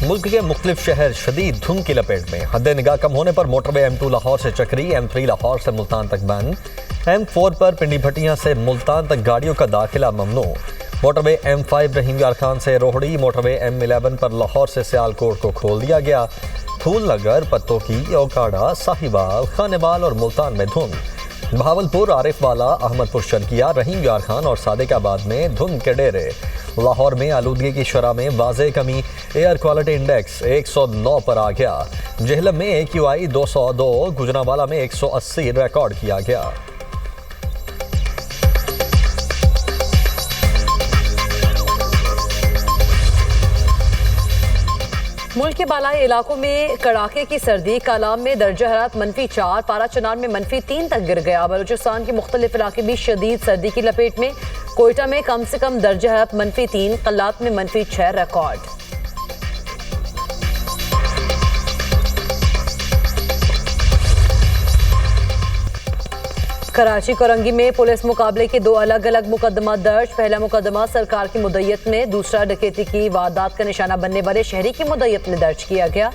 मुल्क के मुख्तलिफ शहर शदीद धुंध की लपेट में। हद निगाह कम होने पर मोटरवे M2 लाहौर से चक्री, M3 लाहौर से मुल्तान तक बंद, M4 पर पिंडी भटियां से मुल्तान तक गाड़ियों का दाखिला ममनू। मोटरवे M5 रहीम यार खान से रोहड़ी, मोटरवे M11 पर लाहौर से सियालकोट को खोल दिया गया। फूल नगर, पत्तोकी, ओकाड़ा, साहिवाल, खानेवाल और मुल्तान में धुंध। भावलपुर, आरिफ वाला, अहमदपुर शर्किया, रहीम यार खान और सादिकाबाद में धुंध के डेरे। लाहौर में आलूदगी की शरह में वाज़ेह कमी, एयर क्वालिटी इंडेक्स 109 पर आ गया। जेहलम में AQI 202, गुजरांवाला में 180 रिकॉर्ड किया गया। मुल्क के बालाई इलाकों में कड़ाके की सर्दी। कालाम में दर्जा हरारत -4, पारा चनार में -3 तक गिर गया। बलूचिस्तान के मुख्तलिफ इलाके भी शदीद सर्दी की लपेट में। कोयटा में कम से कम दर्जा हरारत -3, कल्लात में -6 रिकॉर्ड। कराची कोरंगी में पुलिस मुकाबले के 2 अलग अलग मुकदमा दर्ज। पहला मुकदमा सरकार की मुद्दत में, दूसरा डकैती की वारदात का निशाना बनने वाले शहरी की मुद्दत में दर्ज किया गया।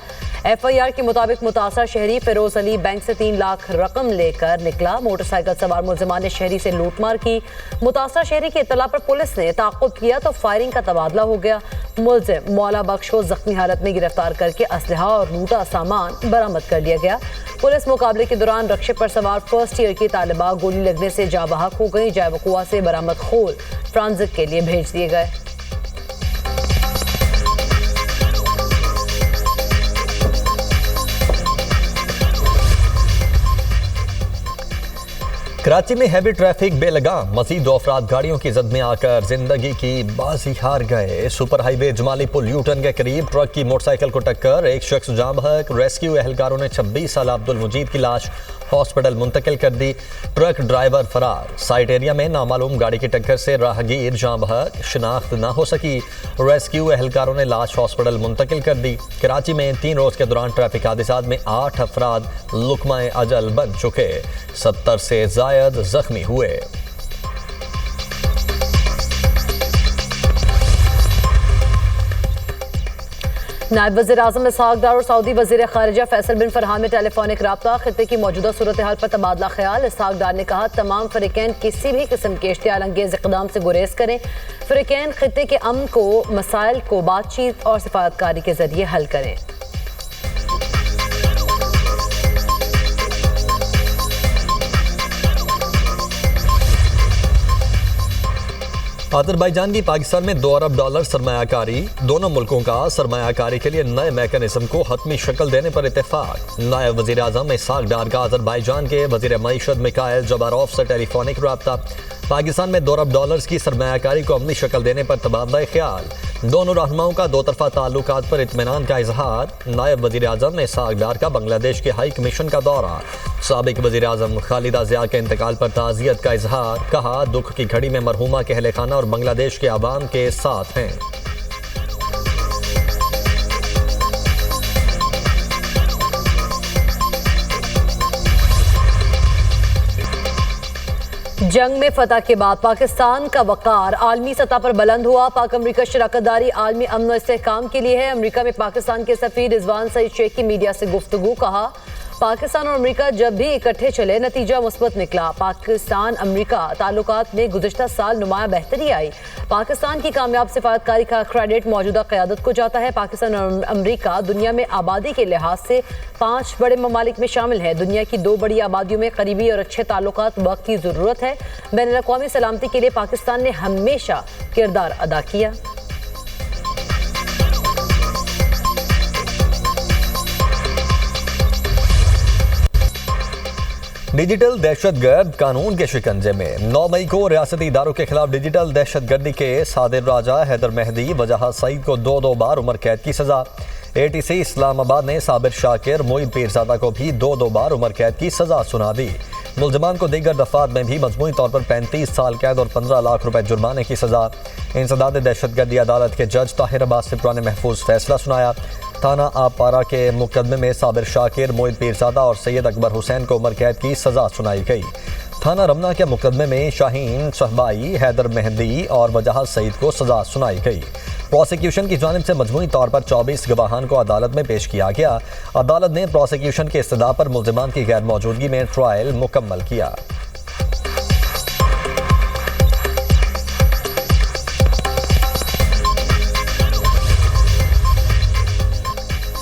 FIR के मुताबिक मुतासर शहरी फिरोज अली बैंक से 3 लाख रकम लेकर निकला। मोटरसाइकिल सवार मुलजिमान ने शहरी से लूटमार की। मुतासर शहरी की इत्तला पर पुलिस ने ताक़ुब किया तो फायरिंग का तबादला हो गया। मुलजिम मौला बख्श को जख्मी हालत में गिरफ्तार करके असलहा और लूटा सामान बरामद कर लिया गया। पुलिस मुकाबले के दौरान रक्शे पर सवार फर्स्ट ईयर की तालिबा गोली लगने से जाँ बहक हो गई। जायवकुआ से बरामद खोल फ्रांजिक के लिए भेज दिए गए। कराची में हैवी ट्रैफिक बेलगाम, मजीद 2 अफराद गाड़ियों की जद में आकर जिंदगी की बाजी हार गए। सुपर हाईवे जमाली पुल यूटर्न के करीब ट्रक की मोटरसाइकिल को टक्कर, एक शख्स जाँ बहक। रेस्क्यू एहलकारों ने 26 साल अब्दुल मुजीद की लाश हॉस्पिटल मुंतकिल कर दी। ट्रक ड्राइवर फरार। साइट एरिया में नामालूम गाड़ी की टक्कर से राहगीर जाँ बहक, शिनाख्त न हो सकी। रेस्क्यू एहलकारों ने लाश हॉस्पिटल मुंतकिल कर दी। कराची में 3 रोज के दौरान ट्रैफिक हादसात में 8 अफराद लुकमाए अजल बन चुके, 70 से जायद जख्मी हुए। नायब वज़ीर आज़म इसहाक डार और सऊदी वज़ीर ख़ारिजा फैसल बिन फरहान में टेलीफोनिक रब्ता। खित्ते की मौजूदा सूरत हाल पर तबादला ख्याल। इसहाक डार ने कहा, तमाम फ़रीक़ैन किसी भी किस्म के इश्तियाल अंगेज़ इक़दाम से गुरेज करें। फ़रीक़ैन खित्ते के अमन को, मसाइल को बातचीत और सिफारतकारी के ज़रिए हल करें। अज़रबैजान की पाकिस्तान में $2 अरब सरमायाकारी। दोनों मुल्कों का सरमायाकारी के लिए नए मैकेनिज्म को हतमी शक्ल देने पर इत्तेफाक। नायब वज़ीर आज़म इसहाक डार का अज़रबैजान के वज़ीर मईशत मिकाइल जबारोफ से टेलीफोनिक रब्ता। पाकिस्तान में $2 अरब की सरमायाकारी को अमली शक्ल देने पर तबादला ख्याल। दोनों रहनुमाओं का 2 तरफ़ा ताल्लुकात पर इत्मीनान का इजहार। नायब वज़ीर आज़म इसहाक डार का बांग्लादेश के हाई कमीशन का दौरा। साबिक वज़ीर आज़म खालिदा ज़िया के इंतकाल पर ताज़ियत का इजहार। कहा, दुख की घड़ी में मरहूमा के अहले खाना और बांग्लादेश के आवाम के साथ हैं। जंग में फतह के बाद पाकिस्तान का वक़ार आलमी सतह पर बुलंद हुआ। पाक अमरीका शराकतदारी आलमी अमन और इस्तेहकाम के लिए है। अमरीका में पाकिस्तान के सफ़ीर रिजवान सईद शेख की मीडिया से गुफ्तगू। कहा, पाकिस्तान और अमरीका जब भी इकट्ठे चले नतीजा मुस्बत निकला। पाकिस्तान अमरीका ताल्लुकात में गुज़िश्ता साल नुमाया बेहतरी आई। पाकिस्तान की कामयाब सिफारतकारी का क्रेडिट मौजूदा क़यादत को जाता है। पाकिस्तान और अमरीका दुनिया में आबादी के लिहाज से 5 बड़े ममालिक में शामिल है। दुनिया की 2 बड़ी आबादियों में करीबी और अच्छे ताल्लुकात वक्त की ज़रूरत है। बैनुल-अक़वामी सलामती के लिए पाकिस्तान ने हमेशा किरदार अदा किया। डिजिटल दहशतगर्द कानून के शिकंजे में 9 मई को रियासती इदारों के खिलाफ डिजिटल दहशतगर्दी के सादिर राजा हैदर मेहदी, वजाहत सईद को 2 बार उम्र कैद की सजा। ATC इस्लामाबाद ने साबिर शाकिर, मोईद पीरजादा को भी 2 बार उम्र कैद की सजा सुना दी। मुलजमान को दीगर दफात में भी मजमूई तौर पर 35 साल कैद और 15 लाख रुपए जुर्माने की सजा। इंसदाद दहशतगर्दी अदालत के जज ताहिर अब्बास सिप्रा ने महफूज फैसला सुनाया। थाना आबपारा के मुकदमे में साबिर शाकिर, मोईद पीरजादा और सैयद अकबर हुसैन को उम्र कैद की सजा सुनाई गई। थाना रमना के मुकदमे में शाहीन, सहबाई, हैदर मेहदी और वजाहत सईद को सजा सुनाई गई। प्रोसिक्यूशन की जानिब से मजमूई तौर पर 24 गवाहान को अदालत में पेश किया गया। अदालत ने प्रोसिक्यूशन की इस्तदा पर मुल्जिमान की गैर मौजूदगी में ट्रायल मुकम्मल किया।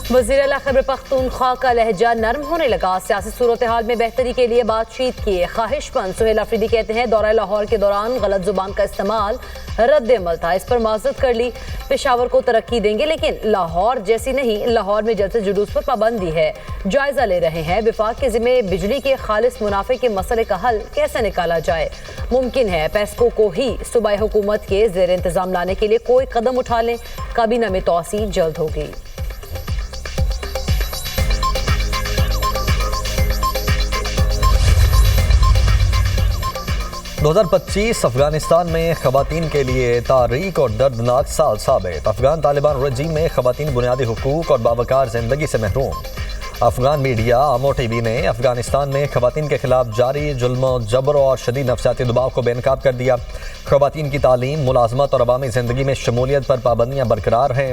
वज़ीर आला खैबर पख्तूनख्वा का लहजा नरम होने लगा। सियासी सूरत हाल में बेहतरी के लिए बातचीत की ख्वाहिशमंद सुहेल अफरीदी कहते हैं दौरा लाहौर के दौरान गलत जुबान का इस्तेमाल रद्द-ए-अमल था, इस पर माजरत कर ली। पेशावर को तरक्की देंगे लेकिन लाहौर जैसी नहीं। लाहौर में जलसे जुलूस पर पाबंदी है, जायजा ले रहे हैं। विफाक के जिम्मे बिजली के खालिस मुनाफे के मसले का हल कैसे निकाला जाए। मुमकिन है पेस्को को ही सूबाई हुकूमत के जेर इंतजाम लाने के लिए कोई कदम उठा लें। काबीना में तौसी जल्द होगी। 2025 अफगानिस्तान में खवातीन के लिए तारीख और दर्दनाक साल साबित। अफगान तालिबान रजीम में खवातीन बुनियादी हुकूक और बावकार जिंदगी से महरूम। अफगान मीडिया आमो टीवी ने अफगानिस्तान में खवातीन के खिलाफ जारी जुल्म जबर और शदीद नफसियाती दबाव को बेनकाब कर दिया। खवातीन की तालीम, मुलाजमत और अवामी ज़िंदगी में शमूलियत पर पाबंदियाँ बरकरार हैं।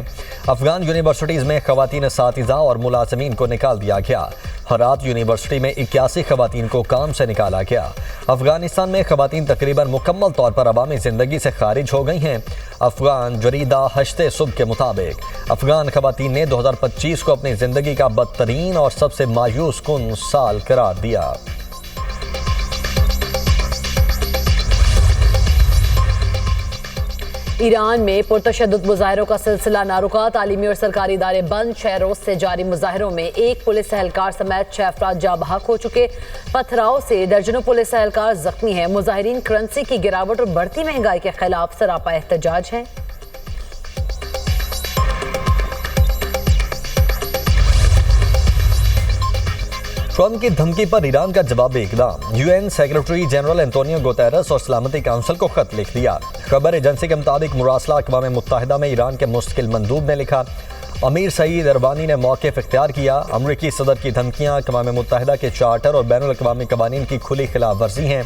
अफगान यूनिवर्सिटीज़ में खवातीन असातिज़ा और मुलाजमीन को निकाल दिया गया। हरात यूनिवर्सिटी में 81 खवातीन को काम से निकाला गया। अफगानिस्तान में खवातीन तकरीबन मुकम्मल तौर पर अवामी ज़िंदगी से खारिज हो गई हैं। अफगान जरीदा हश्ते सुबह के मुताबिक अफगान खवातीन ने 2025 को अपनी ज़िंदगी का बदतरीन और सबसे मायूस कुन साल करार दिया। ईरान में पुरतशद्दुद मुजाहिरों का सिलसिला ना रुका। तालीमी और सरकारी इदारे बंद। 6 रोज से जारी मुजाहिरों में एक पुलिस एहलकार समेत 6 अफराद जाँ बहक हो चुके। पथराव से दर्जनों पुलिस एहलकार जख्मी हैं। मुजाहिरीन करेंसी की गिरावट और बढ़ती महंगाई के खिलाफ सरापा एहतजाज है। ट्रंप की धमकी पर ईरान का जवाबी इकदाम। UN secretary general Antonio Guterres और सलामती काउंसिल को खत लिख दिया। खबर एजेंसी के मुताबिक मुरासला अक़वाम मुत्तहिदा में ईरान के मुस्तकिल मंदूब ने लिखा, अमीर सईद अरबानी ने मौक़िफ़ इख्तियार किया। अमरीकी सदर की धमकियाँ अक़वाम मुत्तहिदा के चार्टर और बैनुल अक़वामी क़वानीन की खुली खिलाफ वर्जी हैं।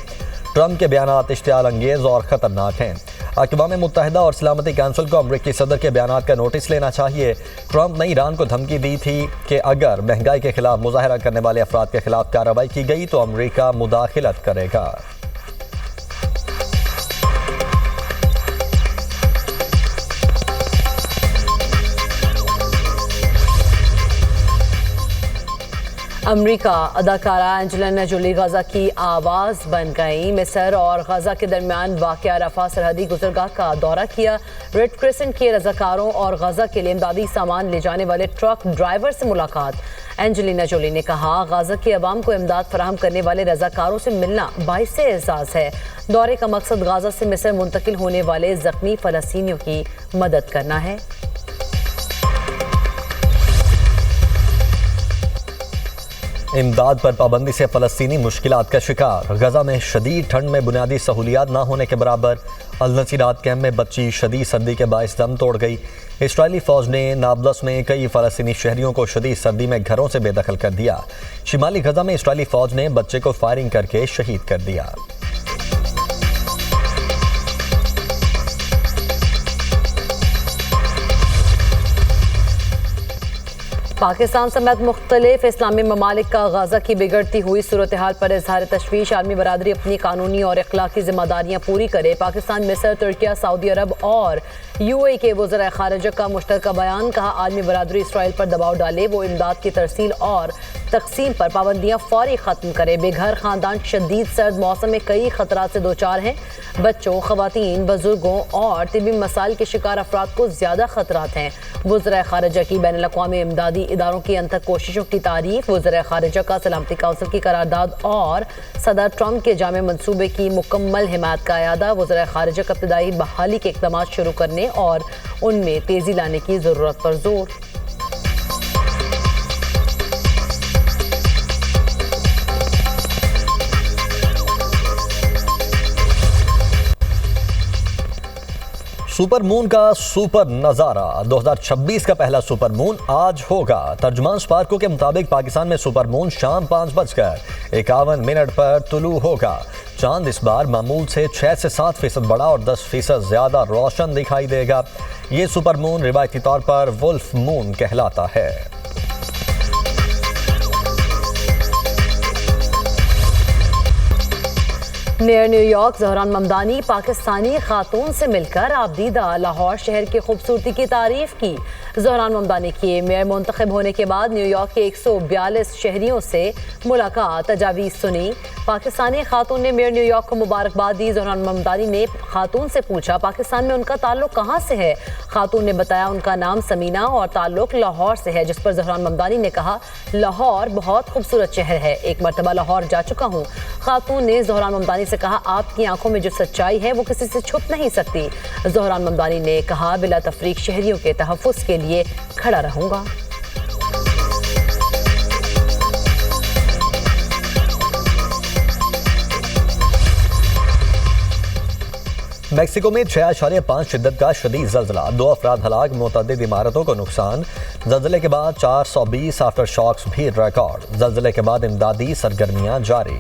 ट्रंप के बयानात इश्तियाल अंगेज़ और ख़तरनाक हैं। अक़वाम मुत्तहिदा और सलामती काउंसिल को अमरीकी सदर के बयानात का नोटिस लेना चाहिए। ट्रंप ने ईरान को धमकी दी थी कि अगर महंगाई के खिलाफ मुजाहरा करने वाले अफराद के खिलाफ कार्रवाई की गई तो अमरीका मुदाखिलत करेगा। अमरीका अदाकारा एंजेलिना जोली गजा की आवाज़ बन गई। मिस्र और गजा के दरमियान वाक़या रफा सरहदी गुजरगाह का दौरा किया। रेड क्रिसेंट के रज़ाकारों और गजा के लिए इमदादी सामान ले जाने वाले ट्रक ड्राइवर से मुलाकात। एंजेलिना जोली ने कहा, गजा की आवाम को इमदाद फराहम करने वाले रज़ाकारों से मिलना बाइस एहसास है। दौरे का मकसद गजा से मिस्र मुंतकिल होने वाले ज़ख्मी फ़लस्तीनियों की मदद करना है। इमदाद पर पाबंदी से फ़लस्तीनी मुश्किलात का शिकार। गजा में शदीद ठंड में बुनियादी सहूलियात ना होने के बराबर। अल-नसीरात कैंप में बच्ची शदीद सर्दी के बायस दम तोड़ गई। इस्राएली फ़ौज ने नाबलस में कई फ़लस्तीनी शहरियों को शदीद सर्दी में घरों से बेदखल कर दिया। शिमाली गजा में इस्राएली फ़ौज ने बच्चे को फायरिंग करके शहीद कर दिया। पाकिस्तान समेत मुख्तलिफ इस्लामी ममालिक का गजा की बिगड़ती हुई सूरत हाल पर इजहार तशवीश। आलमी बरादरी अपनी कानूनी और अखलाकी जिम्मेदारियाँ पूरी करे। पाकिस्तान, मिस्र, तुर्किया, सऊदी अरब और UAE के वज़ीर ख़ारिजा का मुश्तरका बयान। कहा, आलमी बरादरी इसराइल पर दबाव डाले, वो इमदाद की तरसील और तकसीम पर पाबंदियाँ फौरी ख़त्म करे। बेघर ख़ानदान शदीद सर्द मौसम में कई ख़तरात से दो चार हैं। बच्चों, ख़वातीन, बुजुर्गों और तिबी मसाइल के शिकार अफराद को ज़्यादा ख़तरात हैं। वज़ीर ख़ारिजा की बैनुल अक़वामी इमदादी इदारों की अंतर कोशिशों की तारीफ। वज़ीर ख़ारिजा का सलामती काउंसिल की करारदाद और सदर ट्रंप के जामे मंसूबे की मुकम्मल हिमायत का अयादा। वज़ीर ख़ारिजा का इब्तदाई बहाली के इक़दाम शुरू करने और उनमें तेज़ी लाने की ज़रूरत पर जोर। सुपर मून का सुपर नज़ारा। 2026 का पहला सुपर मून आज होगा। तर्जुमान स्पार्को के मुताबिक पाकिस्तान में सुपर मून शाम 5:51 पर तुलू होगा। चांद इस बार मामूल से 6 से 7% बड़ा और 10% ज्यादा रोशन दिखाई देगा। ये सुपर मून रिवायती तौर पर वुल्फ मून कहलाता है। मेयर न्यूयॉर्क ज़हरान ममदानी पाकिस्तानी खातून से मिलकर आबदीदा लाहौर शहर की खूबसूरती की तारीफ की। ज़हरान ममदानी की मेयर मुंतखब होने के बाद न्यूयॉर्क के 142 शहरियों से मुलाकात, तजावीज़ सुनी। पाकिस्तानी खातून ने मेयर न्यूयॉर्क को मुबारकबाद दी। ज़हरान ममदानी ने खातून से पूछा पाकिस्तान में उनका ताल्लुक कहाँ से है। खातून ने बताया उनका नाम समीना और ताल्लुक लाहौर से है, जिस पर ज़हरान ममदानी ने कहा लाहौर बहुत खूबसूरत शहर है, एक मरतबा लाहौर जा चुका हूँ। खातून ने ज़हरान ममदानी से कहा आपकी आंखों में जो सच्चाई है वो किसी से छुप नहीं सकती। ज़हरान ममदानी ने कहा बिला तफरीक शहरियों के तहफ़्फ़ुज़ के लिए खड़ा रहूंगा। मेक्सिको में 6.5 शिद्दत का शदीद जल्जला, 2 अफराद हलाक, मुतअद्दिद इमारतों को नुकसान। जल्जले के बाद 420 आफ्टर शॉक्स भी रिकॉर्ड। जल्जले के बाद इमदादी सरगर्मियां जारी।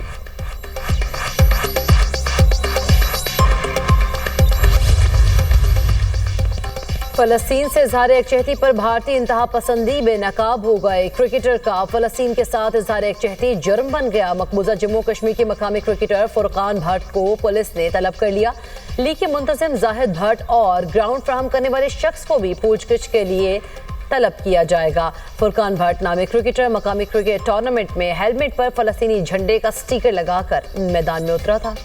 फलस्तीन से इजहार यकजहती पर भारतीय इंतहा पसंदी बेनकाब हो गए। क्रिकेटर का फलस्तीन के साथ इजहार यकजहती जुर्म बन गया। मकबूजा जम्मू कश्मीर के मकामी क्रिकेटर फुरकान भट्ट को पुलिस ने तलब कर लिया। लीग के मुंतजिम जाहिद भट्ट और ग्राउंड फ्राहम करने वाले शख्स को भी पूछगिछ के लिए तलब किया जाएगा। फुरकान भट्ट नामी क्रिकेटर मकामी क्रिकेट टूर्नामेंट में हेलमेट पर फलस्तीनी झंडे का स्टिकर लगाकर मैदान में उतरा था।